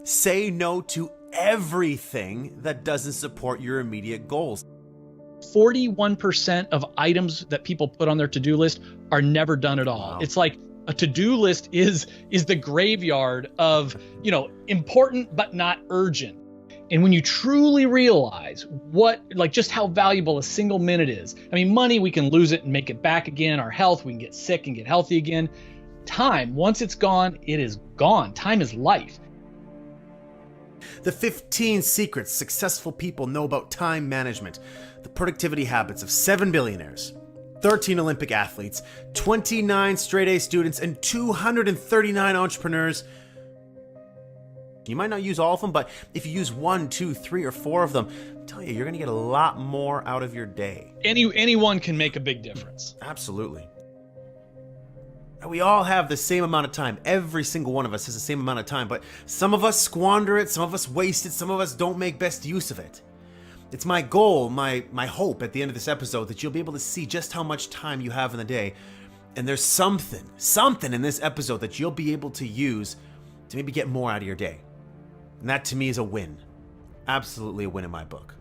Say no to everything that doesn't support your immediate goals. 41% of items that people put on their to-do list are never done at all. Wow. It's like a to-do list is the graveyard of, important but not urgent. And when you truly realize just how valuable a single minute is. I mean, money, we can lose it and make it back again. Our health, we can get sick and get healthy again. Time, once it's gone, it is gone. Time is life. The 15 secrets successful people know about time management. The productivity habits of 7 billionaires, 13 Olympic athletes, 29 straight-A students, and 239 entrepreneurs. You might not use all of them, but if you use 1, 2, 3, or 4 of them, I tell you, you're going to get a lot more out of your day. Anyone can make a big difference. Absolutely. We all have the same amount of time. Every single one of us has the same amount of time, but some of us squander it, some of us waste it, some of us don't make best use of it. It's my goal, my hope at the end of this episode that you'll be able to see just how much time you have in the day. And there's something in this episode that you'll be able to use to maybe get more out of your day. And that to me is a win. Absolutely a win in my book.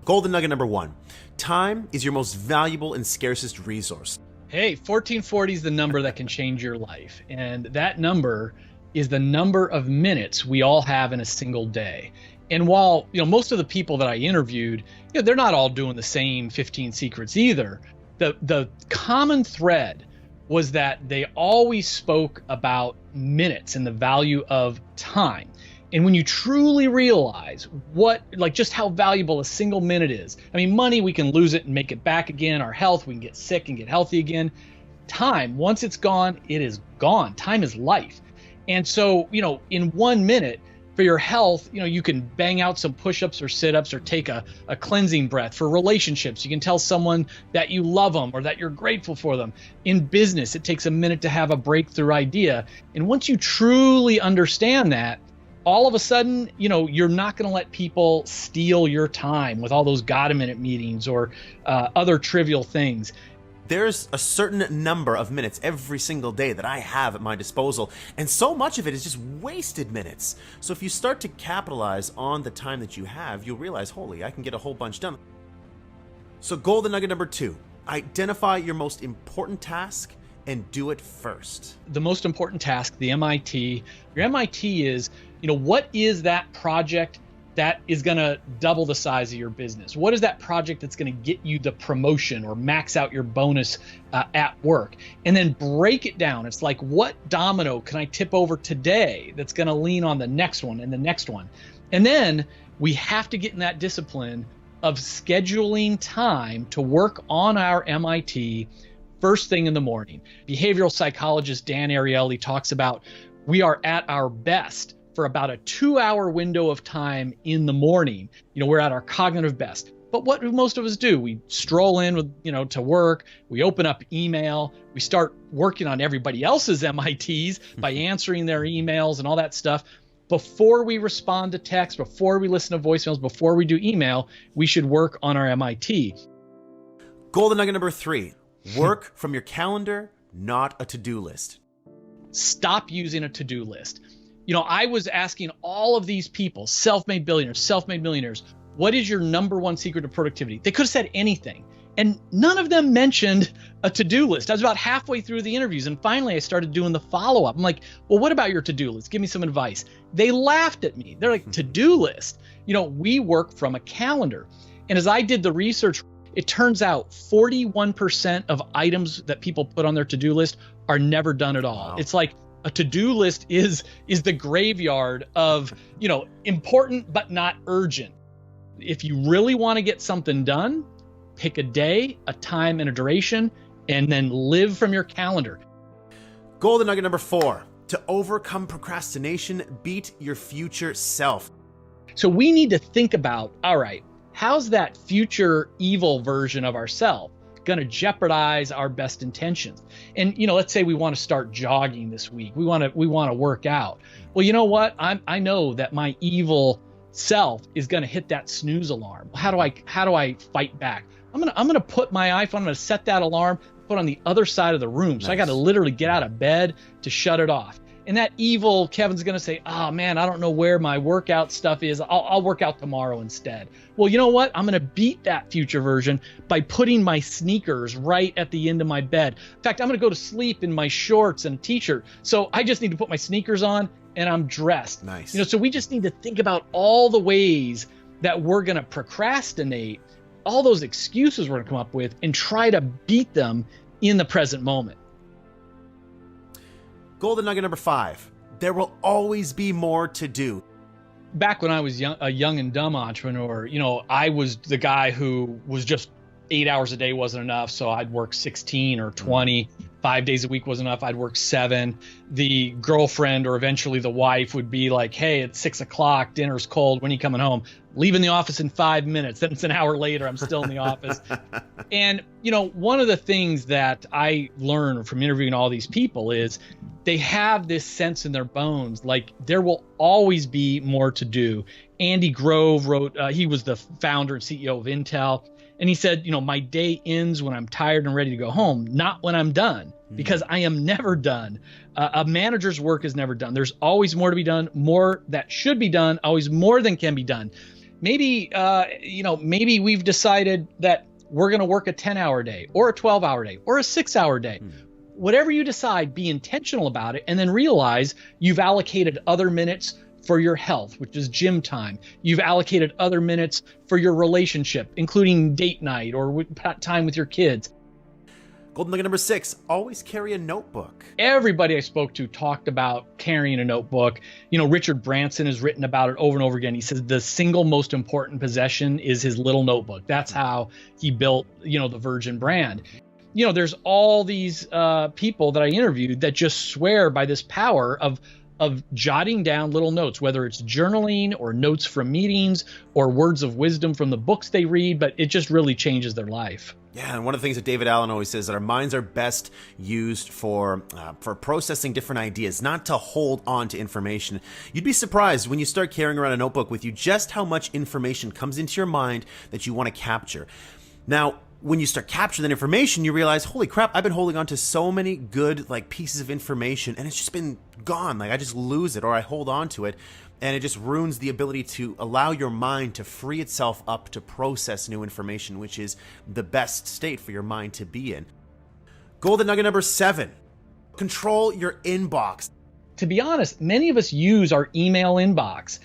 Golden nugget number 1. Time is your most valuable and scarcest resource. Hey, 1440 is the number that can change your life. And that number is the number of minutes we all have in a single day. And while, most of the people that I interviewed, they're not all doing the same 15 secrets either. The common thread was that they always spoke about minutes and the value of time. And when you truly realize just how valuable a single minute is. I mean, money, we can lose it and make it back again. Our health, we can get sick and get healthy again. Time, once it's gone, it is gone. Time is life. And so, in 1 minute for your health, you can bang out some push-ups or sit-ups or take a cleansing breath. For relationships, you can tell someone that you love them or that you're grateful for them. In business, it takes a minute to have a breakthrough idea. And once you truly understand that, all of a sudden, you're not going to let people steal your time with all those got-a-minute meetings or other trivial things. There's a certain number of minutes every single day that I have at my disposal, and so much of it is just wasted minutes. So if you start to capitalize on the time that you have, you'll realize, holy, I can get a whole bunch done. So golden nugget number 2, identify your most important task and do it first. The most important task, the MIT, your MIT is, what is that project that is going to double the size of your business? What is that project that's going to get you the promotion or max out your bonus at work? And then break it down. It's like, what domino can I tip over today that's going to lean on the next one and the next one? And then we have to get in that discipline of scheduling time to work on our MIT first thing in the morning. Behavioral psychologist Dan Ariely talks about we are at our best for about a 2-hour window of time in the morning. We're at our cognitive best. But what do most of us do? We stroll in with, to work, we open up email, we start working on everybody else's MITs by answering their emails and all that stuff. Before we respond to text, before we listen to voicemails, before we do email, we should work on our MIT. Golden nugget number 3, work from your calendar, not a to-do list. Stop using a to-do list. I was asking all of these people, self-made billionaires, self-made millionaires, what is your number 1 secret of productivity? They could have said anything. And none of them mentioned a to-do list. I was about halfway through the interviews, and finally I started doing the follow-up. I'm like, well, what about your to-do list? Give me some advice. They laughed at me. They're like, to-do list? We work from a calendar. And as I did the research, it turns out 41% of items that people put on their to-do list are never done at all. Wow. It's like, a to-do list is the graveyard of, important but not urgent. If you really want to get something done, pick a day, a time, and a duration, and then live from your calendar. Golden nugget number 4, to overcome procrastination, beat your future self. So we need to think about, all right, how's that future evil version of ourselves going to jeopardize our best intentions? And let's say we want to start jogging this week. We want to work out. Well, you know what? I know that my evil self is going to hit that snooze alarm. How do I fight back? I'm gonna put my iPhone. I'm gonna set that alarm, put on the other side of the room. So I got to literally get out of bed to shut it off. And that evil Kevin's going to say, oh man, I don't know where my workout stuff is. I'll work out tomorrow instead. Well, you know what? I'm going to beat that future version by putting my sneakers right at the end of my bed. In fact, I'm going to go to sleep in my shorts and t-shirt. So I just need to put my sneakers on and I'm dressed. Nice. So we just need to think about all the ways that we're going to procrastinate, all those excuses we're going to come up with, and try to beat them in the present moment. Golden nugget number 5. There will always be more to do. Back when I was a young and dumb entrepreneur, I was the guy who was just 8 hours a day wasn't enough. So I'd work 16 or 20. 5 days a week wasn't enough. I'd work 7. The girlfriend or eventually the wife would be like, hey, it's 6 o'clock. Dinner's cold. When are you coming home? Leaving the office in 5 minutes. Then it's an hour later. I'm still in the office. And, one of the things that I learned from interviewing all these people is they have this sense in their bones, like there will always be more to do. Andy Grove wrote, he was the founder and CEO of Intel. And he said, my day ends when I'm tired and ready to go home, not when I'm done, because I am never done. A manager's work is never done. There's always more to be done, more that should be done, always more than can be done. Maybe, maybe we've decided that we're going to work a 10-hour day or a 12-hour day or a 6-hour day. Whatever you decide, be intentional about it, and then realize you've allocated other minutes for your health, which is gym time. You've allocated other minutes for your relationship, including date night or time with your kids. Golden nugget number 6, always carry a notebook. Everybody I spoke to talked about carrying a notebook. Richard Branson has written about it over and over again. He says the single most important possession is his little notebook. That's how he built, the Virgin brand. There's all these people that I interviewed that just swear by this power of jotting down little notes, whether it's journaling or notes from meetings or words of wisdom from the books they read, but it just really changes their life. Yeah, and one of the things that David Allen always says that our minds are best used for processing different ideas, not to hold on to information. You'd be surprised when you start carrying around a notebook with you just how much information comes into your mind that you want to capture. Now, when you start capturing that information, you realize, holy crap, I've been holding on to so many good pieces of information and it's just been gone. I just lose it or I hold on to it and it just ruins the ability to allow your mind to free itself up to process new information, which is the best state for your mind to be in. Golden nugget number 7, control your inbox. To be honest, many of us use our email inbox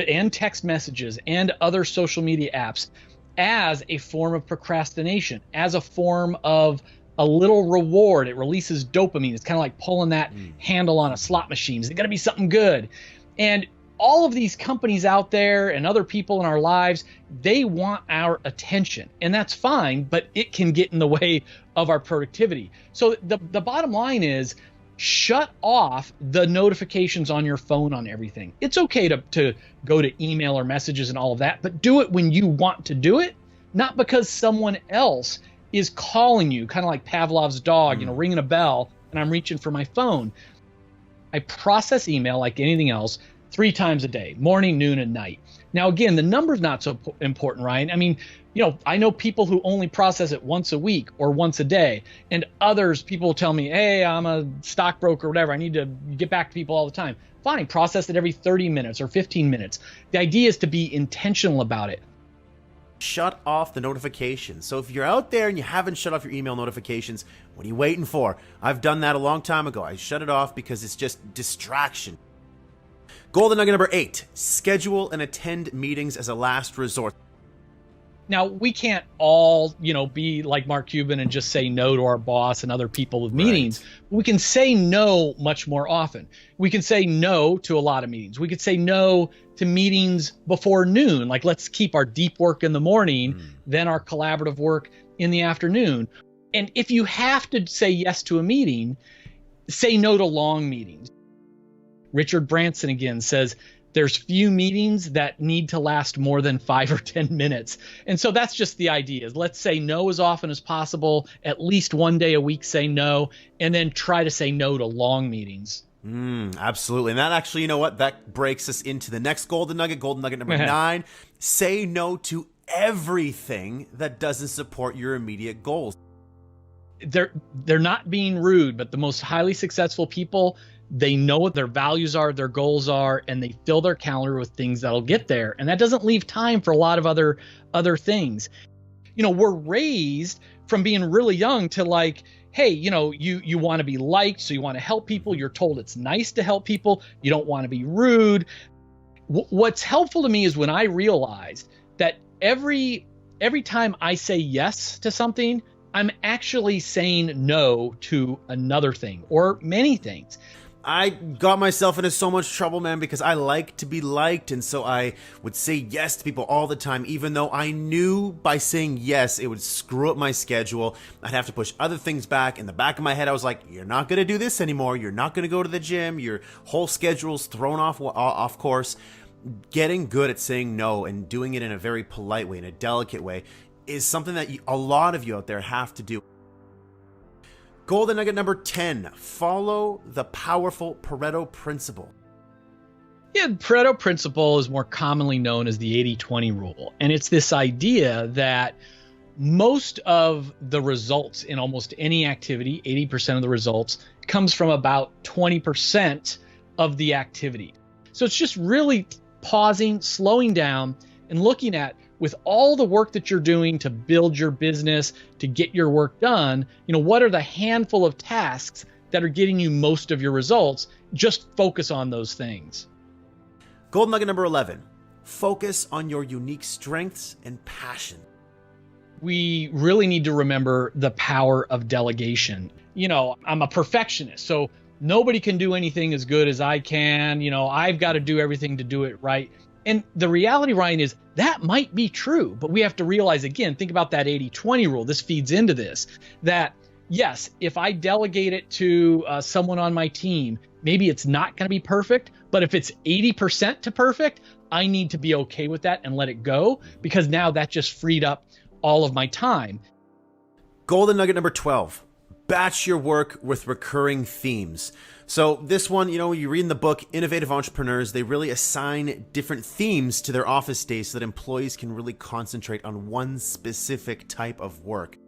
and text messages and other social media apps as a form of procrastination, as a form of a little reward. It releases dopamine. It's kind of like pulling that handle on a slot machine. Is it going to be something good? And all of these companies out there and other people in our lives, they want our attention. And that's fine, but it can get in the way of our productivity. So the bottom line is, shut off the notifications on your phone on everything. It's okay to go to email or messages and all of that, but do it when you want to do it, not because someone else is calling you, kind of like Pavlov's dog, ringing a bell and I'm reaching for my phone. I process email like anything else 3 times a day, morning, noon, and night. Now, again, the number's not so important, Ryan. I mean, I know people who only process it once a week or once a day, and others, people tell me, hey, I'm a stockbroker or whatever. I need to get back to people all the time. Fine, process it every 30 minutes or 15 minutes. The idea is to be intentional about it. Shut off the notifications. So if you're out there and you haven't shut off your email notifications, what are you waiting for? I've done that a long time ago. I shut it off because it's just distraction. Golden nugget number 8, schedule and attend meetings as a last resort. Now, we can't all, be like Mark Cuban and just say no to our boss and other people with meetings. Right. We can say no much more often. We can say no to a lot of meetings. We could say no to meetings before noon. Like, let's keep our deep work in the morning, then our collaborative work in the afternoon. And if you have to say yes to a meeting, say no to long meetings. Richard Branson again says, there's few meetings that need to last more than 5 or 10 minutes. And so that's just the idea is let's say no as often as possible, at least one day a week say no, and then try to say no to long meetings. Absolutely. And that actually, that breaks us into the next golden nugget number 9. Say no to everything that doesn't support your immediate goals. They're not being rude, but the most highly successful people, they know what their values are, their goals are, and they fill their calendar with things that'll get there. And that doesn't leave time for a lot of other things. We're raised from being really young to like, hey, you want to be liked, so you want to help people. You're told it's nice to help people. You don't want to be rude. What's helpful to me is when I realized that every time I say yes to something, I'm actually saying no to another thing or many things. I got myself into so much trouble, man, because I like to be liked, and so I would say yes to people all the time, even though I knew by saying yes, it would screw up my schedule. I'd have to push other things back. In the back of my head, I was like, you're not going to do this anymore. You're not going to go to the gym. Your whole schedule's thrown off course. Getting good at saying no and doing it in a very polite way, in a delicate way, is something that a lot of you out there have to do. Golden nugget number 10, follow the powerful Pareto principle. Yeah, the Pareto principle is more commonly known as the 80-20 rule. And it's this idea that most of the results in almost any activity, 80% of the results, comes from about 20% of the activity. So it's just really pausing, slowing down, and looking at, with all the work that you're doing to build your business, to get your work done, what are the handful of tasks that are getting you most of your results? Just focus on those things. Golden nugget number 11, focus on your unique strengths and passion. We really need to remember the power of delegation. I'm a perfectionist, so nobody can do anything as good as I can. I've got to do everything to do it right. And the reality, Ryan, is that might be true, but we have to realize, again, think about that 80-20 rule. This feeds into this, that yes, if I delegate it to someone on my team, maybe it's not going to be perfect, but if it's 80% to perfect, I need to be okay with that and let it go, because now that just freed up all of my time. Golden nugget number 12, batch your work with recurring themes. So this one, you read in the book, innovative entrepreneurs, they really assign different themes to their office days so that employees can really concentrate on one specific type of work.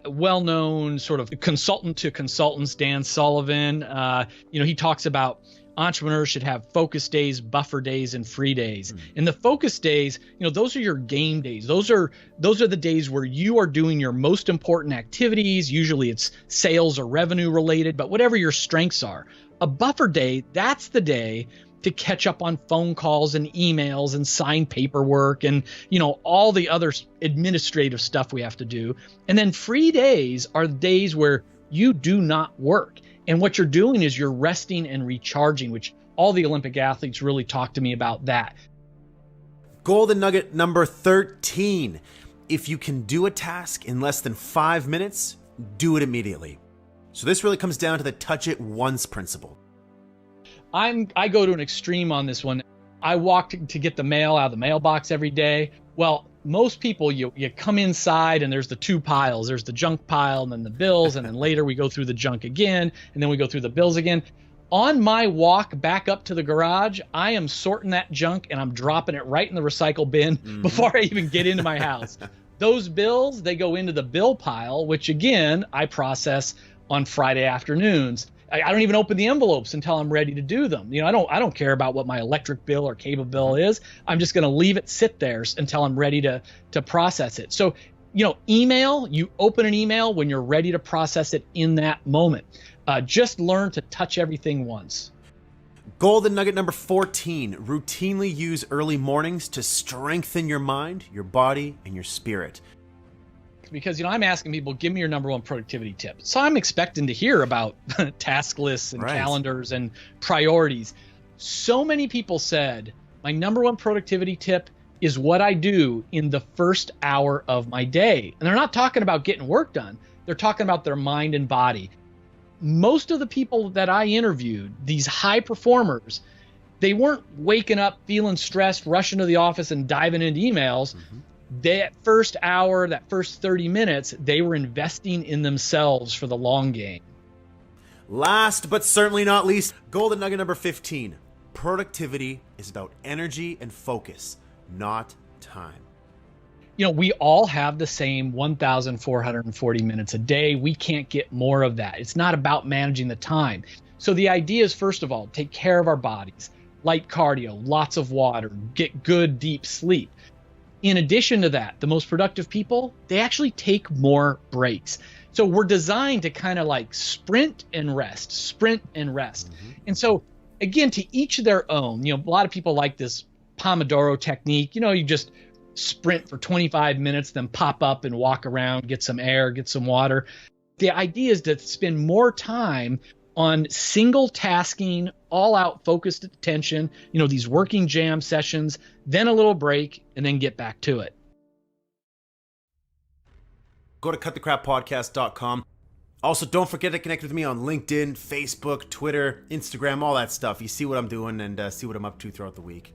Well-known sort of consultant to consultants, Dan Sullivan, he talks about entrepreneurs should have focus days, buffer days, and free days. And the focus days, those are your game days. Those are the days where you are doing your most important activities. Usually it's sales or revenue related, but whatever your strengths are. A buffer day, that's the day to catch up on phone calls and emails and sign paperwork and, all the other administrative stuff we have to do. And then free days are the days where you do not work. And what you're doing is you're resting and recharging, which all the Olympic athletes really talk to me about that. Golden nugget number 13. If you can do a task in less than 5 minutes, do it immediately. So this really comes down to the touch it once principle. I go to an extreme on this one. I walk to get the mail out of the mailbox every day. Well, most people, you come inside and there's the two piles. There's the junk pile and then the bills, and then later we go through the junk again, and then we go through the bills again. On my walk back up to the garage, I am sorting that junk and I'm dropping it right in the recycle bin before I even get into my house. Those bills, they go into the bill pile, which again, I process on Friday afternoons. I don't even open the envelopes until I'm ready to do them. I don't care about what my electric bill or cable bill is. I'm just going to leave it sit there until I'm ready to process it. So, email, you open an email when you're ready to process it in that moment. Just learn to touch everything once. Golden nugget number 14, routinely use early mornings to strengthen your mind, your body, and your spirit. Because, I'm asking people, give me your number one productivity tip. So I'm expecting to hear about task lists and calendars and priorities. So many people said, my number one productivity tip is what I do in the first hour of my day. And they're not talking about getting work done. They're talking about their mind and body. Most of the people that I interviewed, these high performers, they weren't waking up feeling stressed, rushing to the office and diving into emails. That first hour, that first 30 minutes, they were investing in themselves for the long game. Last but certainly not least, golden nugget number 15. Productivity is about energy and focus, not time. We all have the same 1,440 minutes a day. We can't get more of that. It's not about managing the time. So the idea is, first of all, take care of our bodies, light cardio, lots of water, get good deep sleep. In addition to that, the most productive people, they actually take more breaks. So we're designed to kind of like sprint and rest, sprint and rest. And so again, to each their own. A lot of people like this Pomodoro technique. You just sprint for 25 minutes, then pop up and walk around, get some air, get some water. The idea is to spend more time on single tasking, all out focused attention, these working jam sessions, then a little break, and then get back to it. Go to cutthecrappodcast.com. Also, don't forget to connect with me on LinkedIn, Facebook, Twitter, Instagram, all that stuff. You see what I'm doing and see what I'm up to throughout the week.